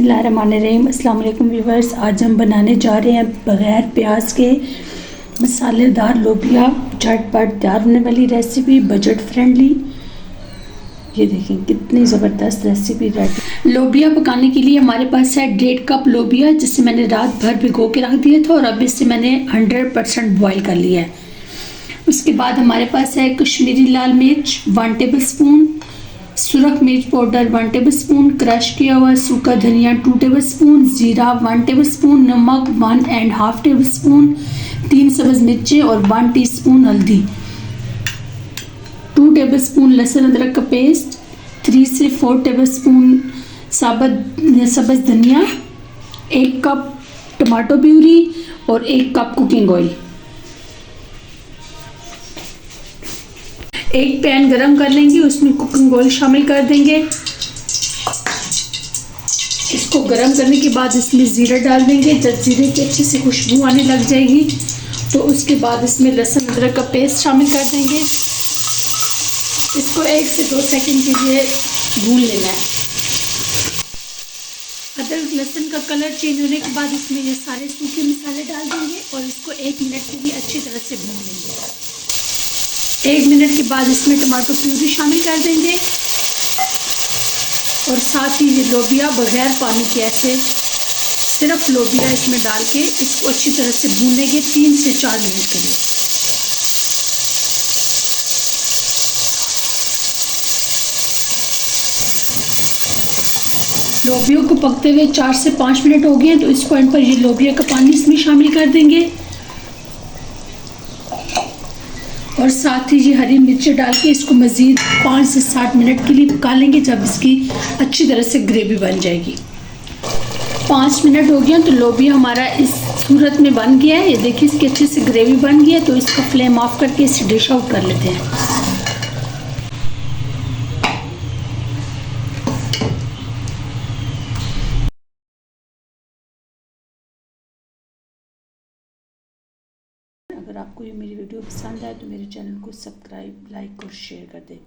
बिस्मिल्लाहिर्रहमानिर्रहीम। अस्सलाम वालेकुम व्यूवर्स। आज हम बनाने जा रहे हैं बग़ैर प्याज के मसालेदार लोबिया। झटपट तैयार होने वाली रेसिपी, बजट फ्रेंडली। ये देखें कितनी ज़बरदस्त रेसिपी रेडी। लोबिया पकाने के लिए हमारे पास है 1.5 कप लोबिया, जिसे मैंने रात भर भिगो के रख दिया था और अब इसे मैंने 100% बॉयल कर लिया है। उसके बाद हमारे पास है कश्मीरी लाल मिर्च 1 टेबल स्पून, सुरख मिर्च पाउडर 1 टेबल स्पून, क्रश किया हुआ सूखा धनिया 2 टेबल स्पून, जीरा 1 टेबल स्पून, नमक 1.5 टेबल स्पून, 3 सब्ज़ मिर्चें और 1 टीस्पून हल्दी, 2 टेबल स्पून लहसुन अदरक का पेस्ट, 3 से 4 टेबल स्पून सब्ज़ धनिया, 1 कप टमाटो प्यूरी और 1 कप कुकिंग ऑयल। एक पैन गरम कर लेंगे, उसमें कुकिंग ऑयल शामिल कर देंगे। इसको गरम करने के बाद इसमें ज़ीरा डाल देंगे। जब ज़ीरे की अच्छी से खुशबू आने लग जाएगी तो उसके बाद इसमें लहसुन अदरक का पेस्ट शामिल कर देंगे। इसको 1 से 2 सेकंड के लिए भून लेना है। अदरक लहसुन का कलर चेंज होने के बाद इसमें ये सारे सूखे मसाले डाल देंगे और इसको 1 मिनट के लिए अच्छी तरह से भून लेंगे। 1 मिनट के बाद इसमें टमाटो प्यूरी शामिल कर देंगे और साथ ही ये लोबिया बगैर पानी के ऐसे सिर्फ लोबिया इसमें डाल के इसको अच्छी तरह से भूनेंगे 3 से 4 मिनट के लिए। लोबिया को पकते हुए 4 से 5 मिनट हो गए, तो इस पॉइंट पर ये लोबिया का पानी इसमें शामिल कर देंगे और साथ ही ये हरी मिर्चें डाल के इसको मज़ीद 5 से 7 मिनट के लिए पका लेंगे, जब इसकी अच्छी तरह से ग्रेवी बन जाएगी। 5 मिनट हो गया तो लोबिया हमारा इस सूरत में बन गया है। ये देखिए इसकी अच्छी से ग्रेवी बन गई है, तो इसका फ्लेम ऑफ करके इसे डिश आउट कर लेते हैं। अगर आपको ये मेरी वीडियो पसंद आए तो मेरे चैनल को सब्सक्राइब, लाइक और शेयर कर दें।